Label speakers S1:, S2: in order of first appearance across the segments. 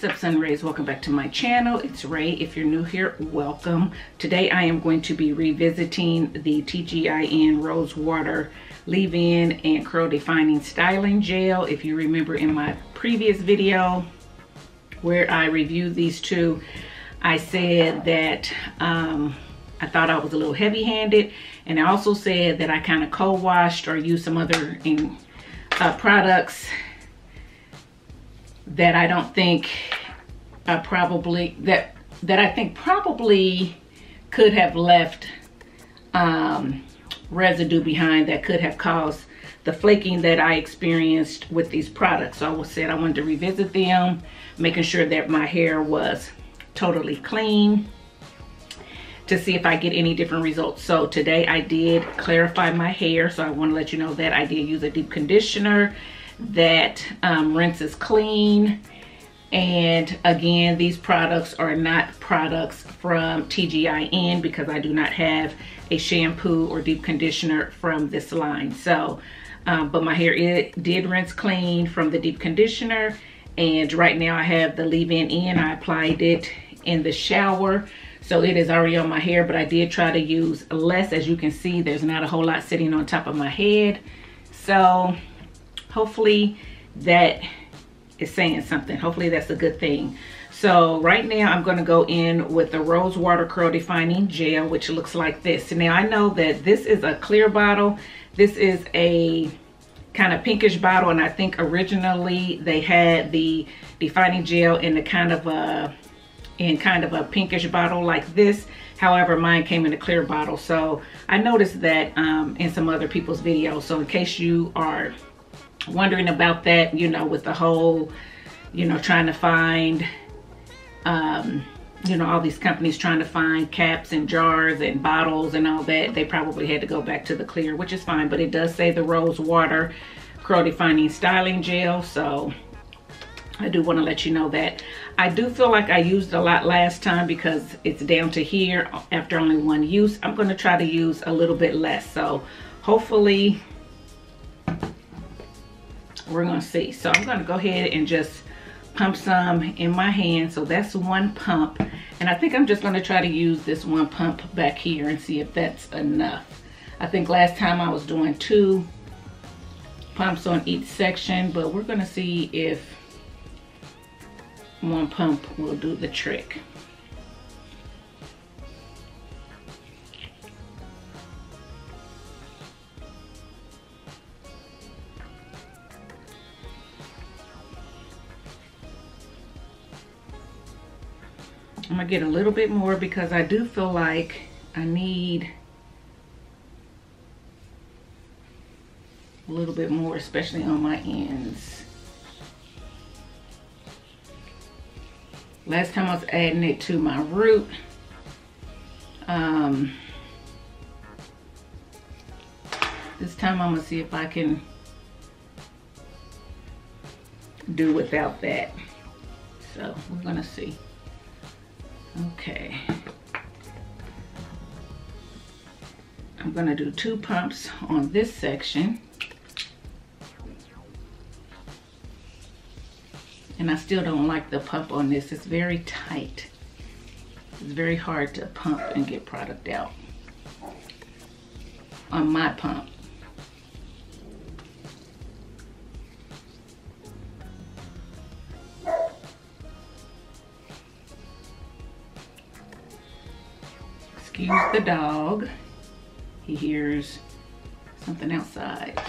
S1: What's up, Sun Rays? Welcome back to my channel. It's Ray. If you're new here, welcome. Today I am going to be revisiting the TGIN Rose Water Leave-In and Curl Defining Styling Gel. If you remember in my previous video where I reviewed these two, I said that I thought I was a little heavy-handed, and I also said that I kind of co-washed or used some other products that I don't think probably could have left residue behind that could have caused the flaking that I experienced with these products. So I said I wanted to revisit them, making sure that my hair was totally clean to see if I get any different results. So today I did clarify my hair, so I want to let you know that I did use a deep conditioner that rinses clean. And again, these products are not products from TGIN because I do not have a shampoo or deep conditioner from this line. So but my hair, it did rinse clean from the deep conditioner, and right now I have the leave-in in. I applied it in the shower, so it is already on my hair, but I did try to use less. As you can see, there's not a whole lot sitting on top of my head, so hopefully that is saying something. Hopefully that's a good thing. So right now I'm going to go in with the Rose Water Curl Defining Gel, which looks like this. Now I know that this is a clear bottle. This is a kind of pinkish bottle, and I think originally they had the defining gel in the kind of a pinkish bottle like this. However, mine came in a clear bottle. So I noticed that in some other people's videos. So in case you are wondering about that, you know, with the whole, you know, trying to find, you know, all these companies trying to find caps and jars and bottles and all that, they probably had to go back to the clear, which is fine. But it does say the Rose Water Curl Defining Styling Gel, so I do want to let you know that. I do feel like I used a lot last time because it's down to here after only one use. I'm going to try to use a little bit less, so hopefully we're going to see. So I'm going to go ahead and just pump some in my hand. So that's one pump, and I think I'm just going to try to use this one pump back here and see if that's enough. I think last time I was doing 2 pumps on each section, but we're going to see if one pump will do the trick. I'm gonna get a little bit more because I do feel like I need a little bit more, especially on my ends. Last time I was adding it to my root. This time I'm gonna see if I can do without that. So we're gonna see. Okay, I'm gonna do 2 pumps on this section, and I still don't like the pump on this. It's very tight. It's very hard to pump and get product out on my pump. Excuse the dog. He hears something outside.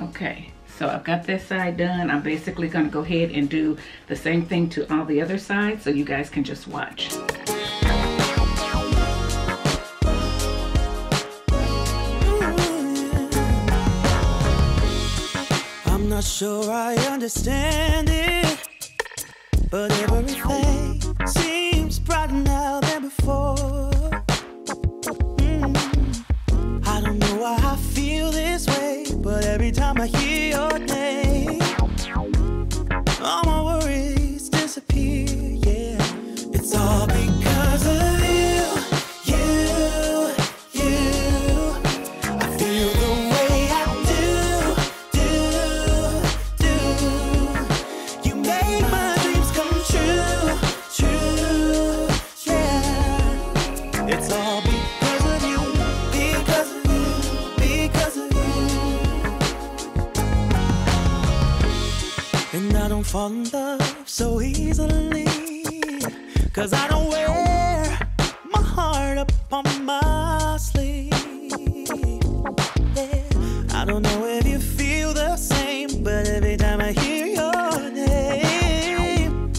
S1: Okay, so I've got this side done. I'm basically gonna go ahead and do the same thing to all the other sides so you guys can just watch.
S2: I'm not sure I understand it, but everything seems brighter now than before. I don't know why I feel this way, but every time I hear your name, all my worries disappear, yeah. It's all because of you. I feel the way I do. You make my dreams come true, yeah. It's all because of you, because of you. And I don't fall in love so easily, 'cause I don't wear my heart up on my sleeve. Yeah. I don't know if you feel the same, but every time I hear your name,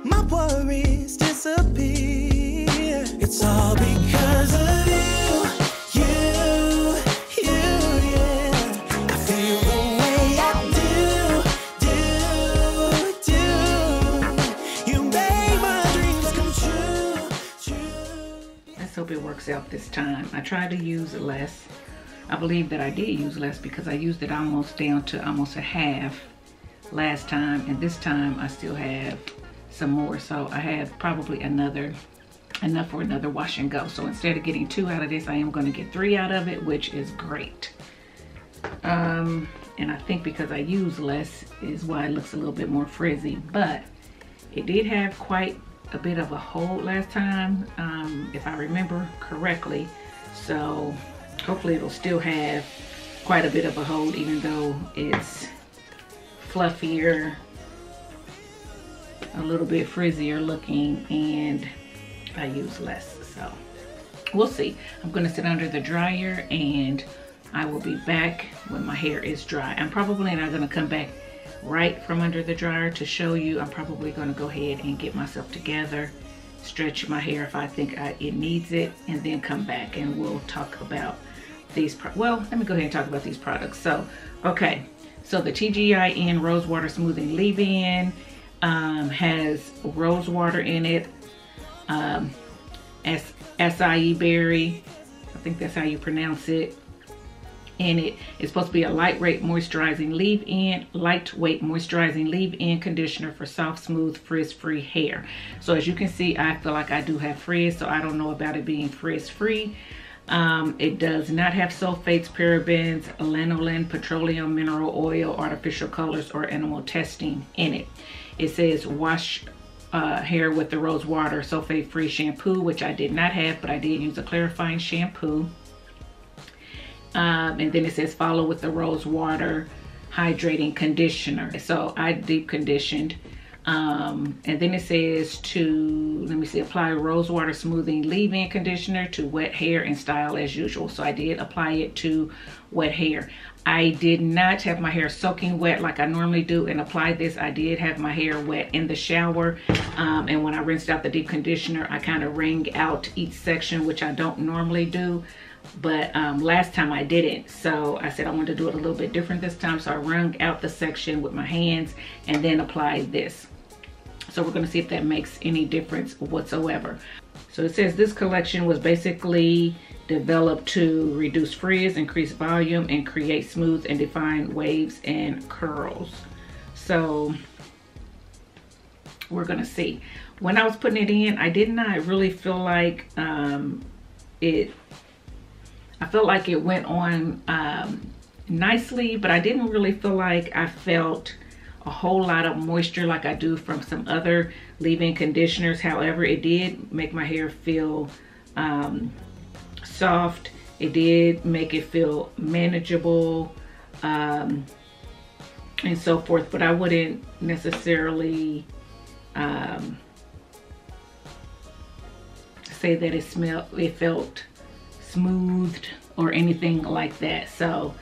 S2: my worries disappear. It's all because of you, yeah. I feel the way I do. You make my dreams come true.
S1: Let's hope it works out this time. I tried to use less. I believe that I did use less because I used it almost down to almost a half last time, and this time I still have some more, so I have probably enough for another wash and go. So instead of getting 2 out of this, I am going to get 3 out of it, which is great. And I think because I use less is why it looks a little bit more frizzy, but it did have quite a bit of a hold last time, if I remember correctly. So hopefully it'll still have quite a bit of a hold, even though it's fluffier, a little bit frizzier looking, and I use less. So we'll see. I'm gonna sit under the dryer and I will be back when my hair is dry. I'm probably not gonna come back right from under the dryer to show you. I'm probably gonna go ahead and get myself together, stretch my hair if I think it needs it, and then come back and we'll talk about these. Well, let me go ahead and talk about these products. So, okay, so the TGIN Rose Water Smoothing Leave-In has rose water in it, acai berry, I think that's how you pronounce it, in it. It's supposed to be a lightweight moisturizing leave-in conditioner for soft, smooth, frizz-free hair. So as you can see, I feel like I do have frizz, so I don't know about it being frizz-free. It does not have sulfates, parabens, lanolin, petroleum, mineral oil, artificial colors, or animal testing in it. It says wash hair with the rose water sulfate-free shampoo, which I did not have, but I did use a clarifying shampoo. And then it says follow with the rose water hydrating conditioner. So I deep conditioned. And then it says to, let me see, apply rose water smoothing leave-in conditioner to wet hair and style as usual. So I did apply it to wet hair. I did not have my hair soaking wet like I normally do and apply this. I did have my hair wet in the shower. And when I rinsed out the deep conditioner, I kind of wring out each section, which I don't normally do. But last time I didn't, so I said I wanted to do it a little bit different this time. So I wrung out the section with my hands and then applied this. So we're going to see if that makes any difference whatsoever. So it says this collection was basically developed to reduce frizz, increase volume, and create smooth and defined waves and curls. So we're going to see. When I was putting it in, I did not really feel like I felt like it went on nicely, but I didn't really feel like I felt a whole lot of moisture like I do from some other leave-in conditioners. However, it did make my hair feel soft. It did make it feel manageable and so forth, but I wouldn't necessarily say that it felt smoothed or anything like that. So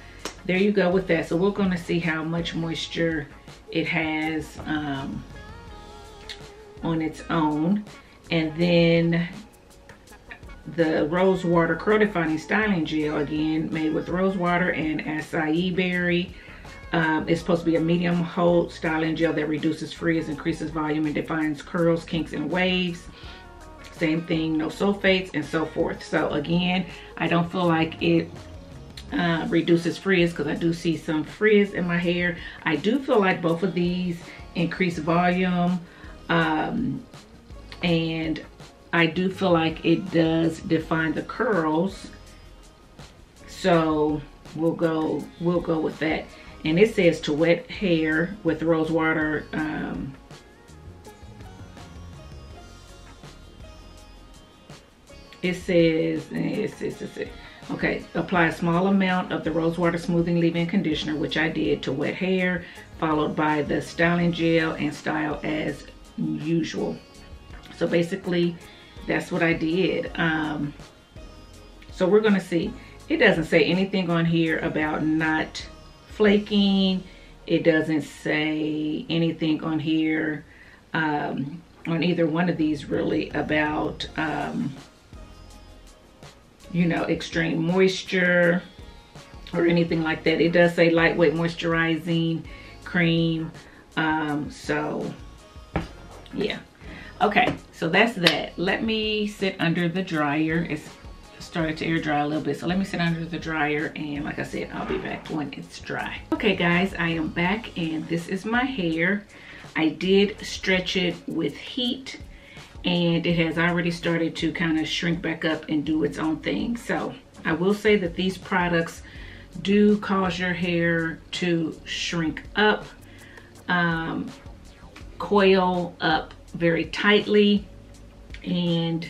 S1: there you go with that. So we're going to see how much moisture it has on its own. And then the rose water curl defining styling gel, again made with rose water and acai berry. It's supposed to be a medium hold styling gel that reduces frizz, increases volume, and defines curls, kinks, and waves. Same thing, no sulfates and so forth. So again, I don't feel like it reduces frizz, because I do see some frizz in my hair. I do feel like both of these increase volume, and I do feel like it does define the curls. So we'll go with that. And it says to wet hair with rose water. It says, okay, apply a small amount of the rose water smoothing leave-in conditioner, which I did, to wet hair, followed by the styling gel, and style as usual. So basically that's what I did. So we're gonna see. It doesn't say anything on here about not flaking. It doesn't say anything on here on either one of these really about you know, extreme moisture or anything like that. It does say lightweight moisturizing cream. So yeah, okay, so that's that. Let me sit under the dryer. It's started to air dry a little bit, so let me sit under the dryer, and like I said, I'll be back when it's dry. Okay guys, I am back, and this is my hair. I did stretch it with heat, and it has already started to kind of shrink back up and do its own thing. So I will say that these products do cause your hair to shrink up, coil up very tightly, and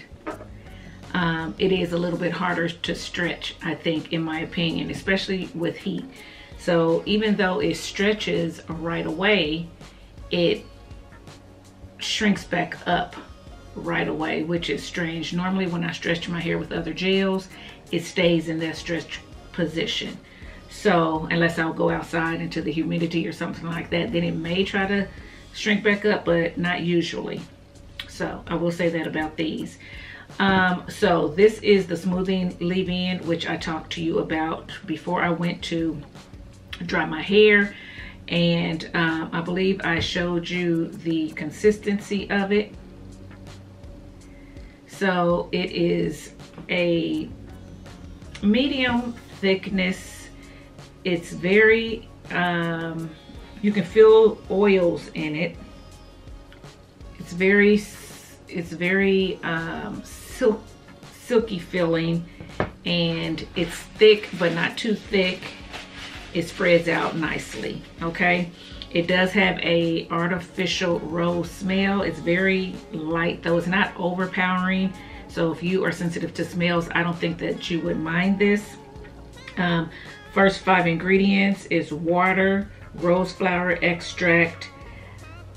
S1: it is a little bit harder to stretch, I think, in my opinion, especially with heat. So even though it stretches right away, it shrinks back up right away, which is strange. Normally when I stretch my hair with other gels, it stays in that stretch position. So unless I'll go outside into the humidity or something like that, then it may try to shrink back up, but not usually. So I will say that about these. So this is the smoothing leave-in, which I talked to you about before I went to dry my hair, and I believe I showed you the consistency of it. So it is a medium thickness. It's very, you can feel oils in it. It's very silky feeling, and it's thick but not too thick. It spreads out nicely. Okay, it does have a artificial rose smell. It's very light though, it's not overpowering, so if you are sensitive to smells, I don't think that you would mind this. First 5 ingredients is water, rose flower extract,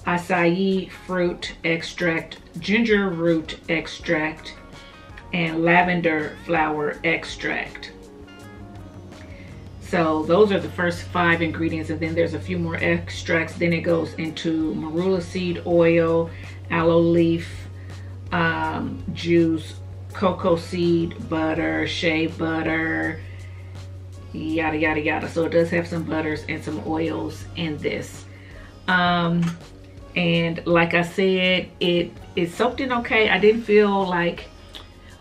S1: acai fruit extract, ginger root extract, and lavender flower extract. So those are the first 5 ingredients, and then there's a few more extracts. Then it goes into marula seed oil, aloe leaf juice, cocoa seed butter, shea butter, yada yada yada. So it does have some butters and some oils in this. And like I said, it soaked in okay. I didn't feel like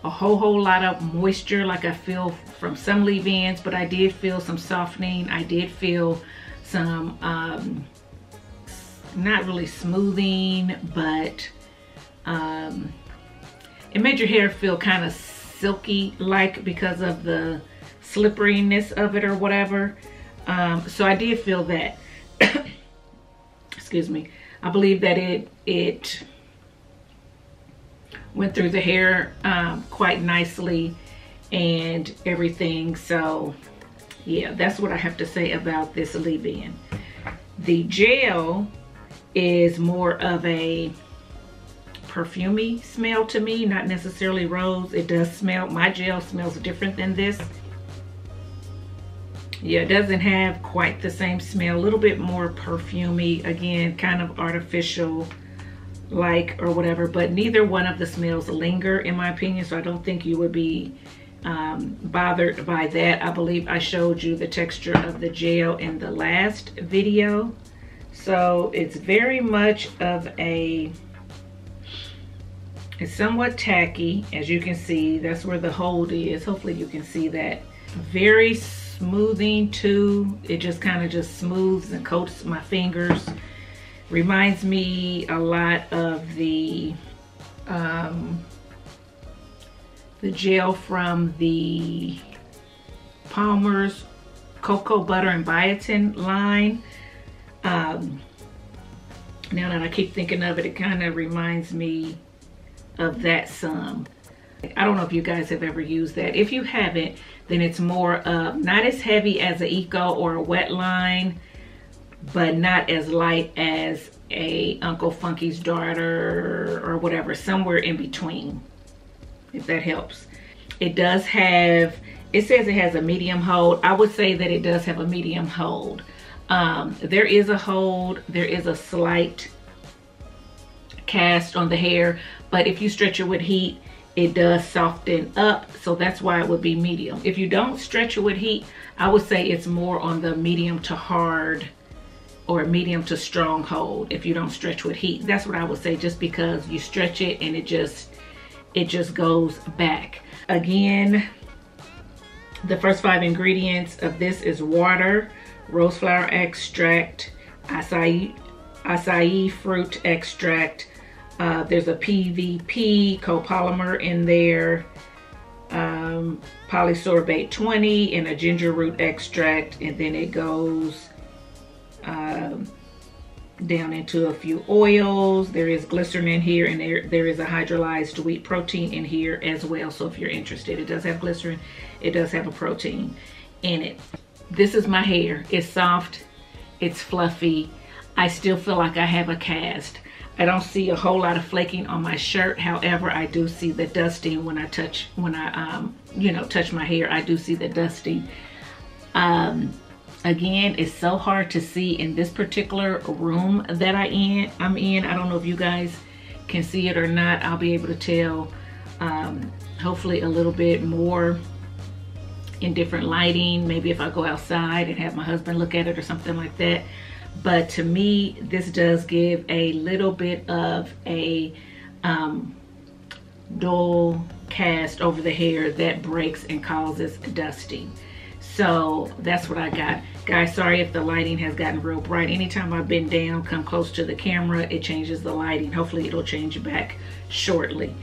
S1: a whole lot of moisture like I feel from some leave-ins, but I did feel some softening. I did feel some not really smoothing, but it made your hair feel kind of silky like because of the slipperiness of it or whatever. So I did feel that. Excuse me. I believe that it went through the hair quite nicely and everything. So yeah, that's what I have to say about this leave-in. The gel is more of a perfumey smell to me, not necessarily rose. It does smell, my gel smells different than this. Yeah, it doesn't have quite the same smell, a little bit more perfumey, again, kind of artificial like or whatever, but neither one of the smells linger in my opinion, so I don't think you would be bothered by that. I believe I showed you the texture of the gel in the last video, so it's very much of a, it's somewhat tacky, as you can see. That's where the hold is. Hopefully you can see that. Very smoothing too. It just kind of just smooths and coats my fingers. Reminds me a lot of the gel from the Palmer's Cocoa Butter and Biotin line. Now that I keep thinking of it, it kind of reminds me of that some. I don't know if you guys have ever used that. If you haven't, then it's more not as heavy as an Eco or a wet line, but not as light as a Uncle Funky's Daughter or whatever, somewhere in between, if that helps. It does have, it says it has a medium hold. I would say that it does have a medium hold. There is a hold, there is a slight cast on the hair, but if you stretch it with heat, it does soften up, so that's why it would be medium. If you don't stretch it with heat, I would say it's more on the medium to hard or medium to strong hold. If you don't stretch with heat, that's what I would say, just because you stretch it and it just goes back. Again, the first 5 ingredients of this is water, rose flower extract, acai fruit extract. There's a PVP copolymer in there, polysorbate 20, and a ginger root extract, and then it goes down into a few oils. There is glycerin in here, and there is a hydrolyzed wheat protein in here as well. So if you're interested, it does have glycerin, it does have a protein in it. This is my hair. It's soft, it's fluffy. I still feel like I have a cast. I don't see a whole lot of flaking on my shirt. However, I do see the dusting when I touch, you know, touch my hair. I do see the dusting. Again, it's so hard to see in this particular room that I'm in. I don't know if you guys can see it or not. I'll be able to tell hopefully a little bit more in different lighting. Maybe if I go outside and have my husband look at it or something like that. But to me, this does give a little bit of a dull cast over the hair that breaks and causes dusting. So that's what I got. Guys, sorry if the lighting has gotten real bright. Anytime I bend down, come close to the camera, it changes the lighting. Hopefully it'll change back shortly.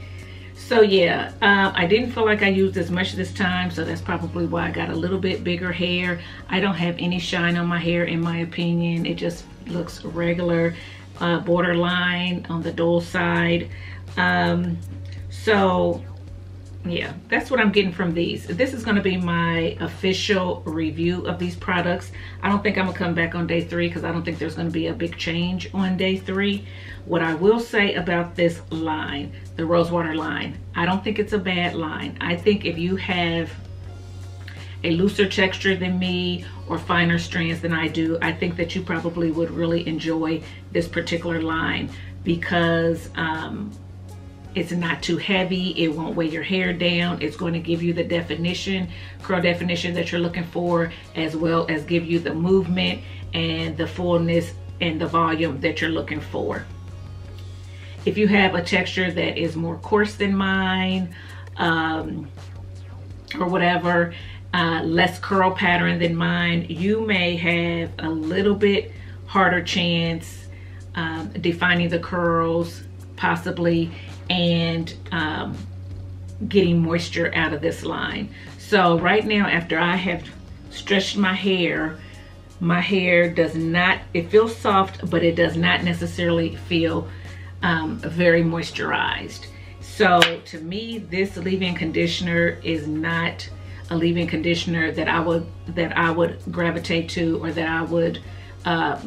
S1: So yeah, I didn't feel like I used as much this time, so that's probably why I got a little bit bigger hair. I don't have any shine on my hair, in my opinion. It just looks regular, borderline on the dull side. So yeah, that's what I'm getting from these. This is going to be my official review of these products. I don't think I'm gonna come back on day 3 because I don't think there's going to be a big change on day 3. What I will say about this line, the Rosewater line, I don't think it's a bad line. I think if you have a looser texture than me or finer strands than I do, I think that you probably would really enjoy this particular line because it's not too heavy. It won't weigh your hair down. It's going to give you the definition, curl definition that you're looking for, as well as give you the movement and the fullness and the volume that you're looking for. If you have a texture that is more coarse than mine, or whatever, less curl pattern than mine, you may have a little bit harder chance defining the curls, possibly, and getting moisture out of this line. So right now, after I have stretched my hair does not, it feels soft, but it does not necessarily feel very moisturized. So to me, this leave-in conditioner is not a leave-in conditioner that I would gravitate to, or that I would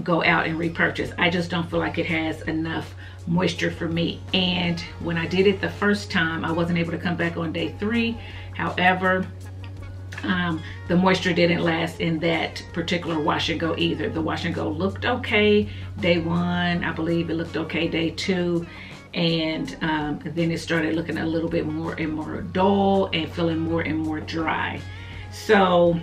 S1: go out and repurchase. I just don't feel like it has enough moisture for me. And when I did it the first time, I wasn't able to come back on day 3. However, the moisture didn't last in that particular wash and go either. The wash and go looked okay day 1, I believe it looked okay day 2, and then it started looking a little bit more and more dull and feeling more and more dry. So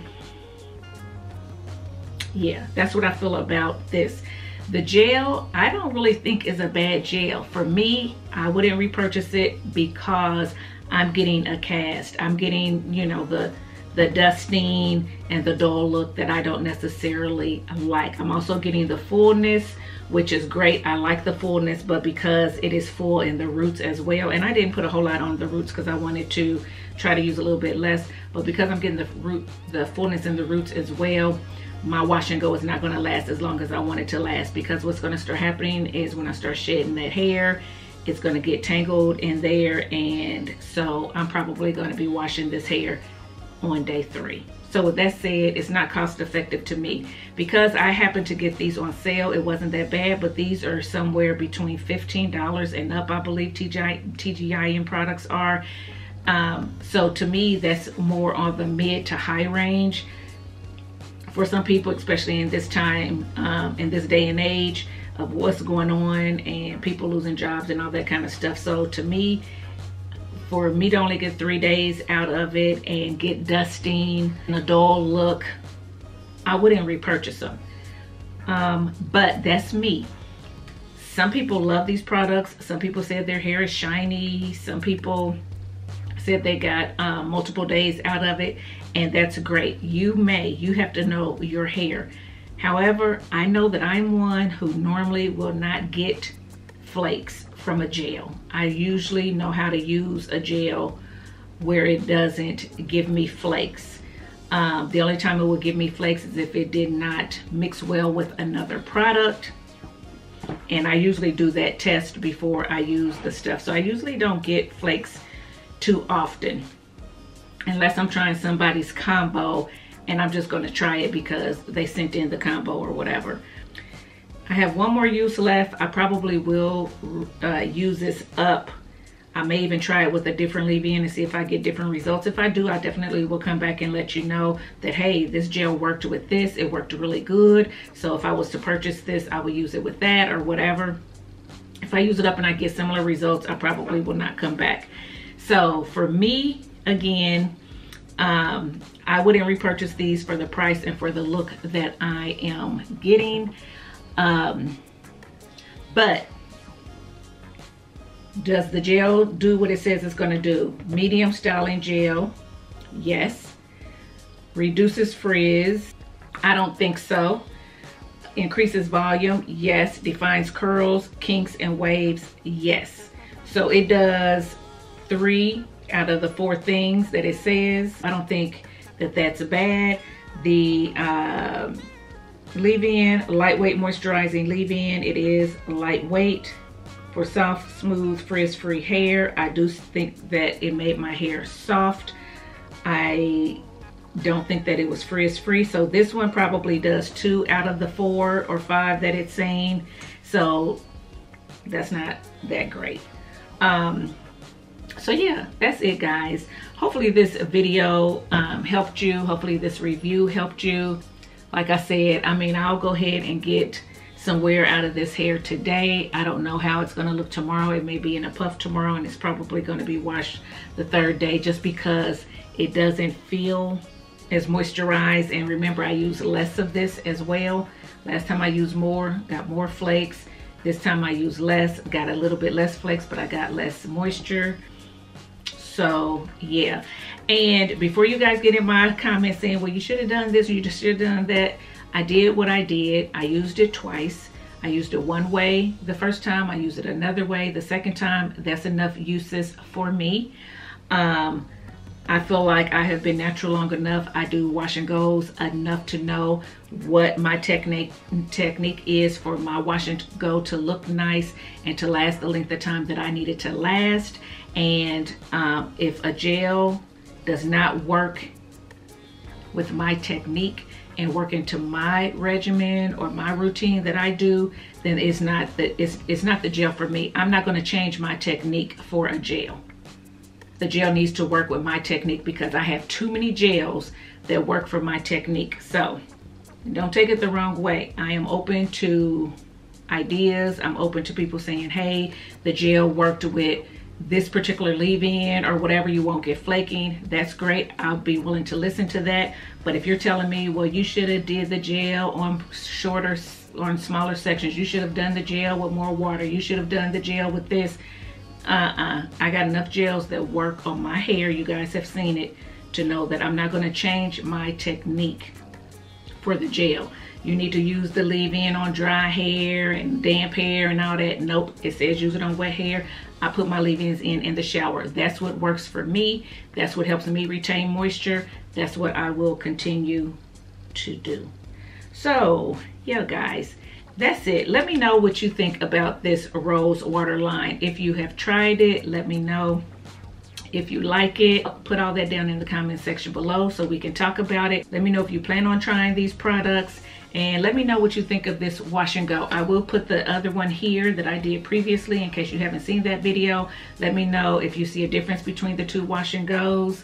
S1: yeah, that's what I feel about this. The gel, I don't really think is a bad gel. For me, I wouldn't repurchase it because I'm getting a cast. I'm getting, you know, the dusting and the dull look that I don't necessarily like. I'm also getting the fullness, which is great. I like the fullness, but because it is full in the roots as well, and I didn't put a whole lot on the roots because I wanted to try to use a little bit less, but because I'm getting the fullness in the roots as well, my wash and go is not going to last as long as I want it to last, because what's going to start happening is when I start shedding that hair, it's going to get tangled in there, and so I'm probably going to be washing this hair on day 3. So with that said, it's not cost effective to me. Because I happened to get these on sale, it wasn't that bad, but these are somewhere between $15 and up, I believe TGIN products are. So to me, that's more on the mid to high range. For some people, especially in this time, in this day and age of what's going on and people losing jobs and all that kind of stuff. So to me, for me to only get 3 days out of it and get dusting and a dull look, I wouldn't repurchase them. But that's me. Some people love these products. Some people said their hair is shiny. Some people said they got multiple days out of it, and that's great. You have to know your hair. However, I know that I'm one who normally will not get flakes from a gel. I usually know how to use a gel where it doesn't give me flakes. The only time it will give me flakes is if it did not mix well with another product, and I usually do that test before I use the stuff. So I usually don't get flakes too often unless I'm trying somebody's combo and I'm just going to try it because they sent in the combo or whatever. I have one more use left. I probably will use this up. I may even try it with a different leave-in and see if I get different results. If I do, I definitely will come back and let you know that, hey, this gel worked with this. It worked really good. So if I was to purchase this, I would use it with that or whatever. If I use it up and I get similar results, I probably will not come back. So for me, again, I wouldn't repurchase these for the price and for the look that I am getting. But does the gel do what it says it's going to do? Medium styling gel, yes. Reduces frizz, I don't think so. Increases volume, yes. Defines curls, kinks, and waves, yes. So it does 3 out of the 4 things that it says. I don't think that that's bad. The leave-in, lightweight moisturizing leave-in, it is lightweight for soft, smooth, frizz-free hair. I do think that it made my hair soft. I don't think that it was frizz-free. So this one probably does 2 out of the 4 or 5 that it's saying. So that's not that great. So yeah, that's it, guys. Hopefully this video helped you. Hopefully this review helped you. Like I said, I mean, I'll go ahead and get some wear out of this hair today. I don't know how it's gonna look tomorrow. It may be in a puff tomorrow, and it's probably gonna be washed the 3rd day just because it doesn't feel as moisturized. And remember, I use less of this as well. Last time I used more, got more flakes. This time I used less, got a little bit less flakes, but I got less moisture. So yeah, and before you guys get in my comments saying, well, you should have done this or you just should have done that, I did what I did. I used it twice. I used it one way the first time, I used it another way the second time. That's enough uses for me. I feel like I have been natural long enough. I do wash and goes enough to know what my technique is for my wash and go to look nice and to last the length of time that I need it to last. And if a gel does not work with my technique and work into my regimen or my routine that I do, then it's not the gel for me. I'm not going to change my technique for a gel. the gel needs to work with my technique, because I have too many gels that work for my technique. So don't take it the wrong way. I am open to ideas. I'm open to people saying, hey, the gel worked with this particular leave-in or whatever, you won't get flaking. That's great. I'll be willing to listen to that. But if you're telling me, well, you should have did the gel on smaller sections, you should have done the gel with more water, you should have done the gel with this, I got enough gels that work on my hair. You guys have seen it to know that I'm not going to change my technique for the gel. You need to use the leave-in on dry hair and damp hair and all that. Nope, it says use it on wet hair. I put my leave-ins in the shower. That's what works for me. That's what helps me retain moisture. That's what I will continue to do. So yeah, guys, that's it. Let me know what you think about this rose water line. If you have tried it, let me know. If you like it, put all that down in the comment section below so we can talk about it. Let me know if you plan on trying these products, and let me know what you think of this wash and go. I will put the other one here that I did previously in case you haven't seen that video. Let me know if you see a difference between the two wash and goes,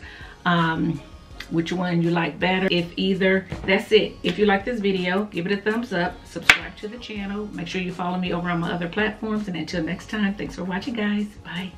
S1: which one you like better, if either. That's it. If you like this video, give it a thumbs up, subscribe to the channel, make sure you follow me over on my other platforms, and until next time, thanks for watching, guys. Bye.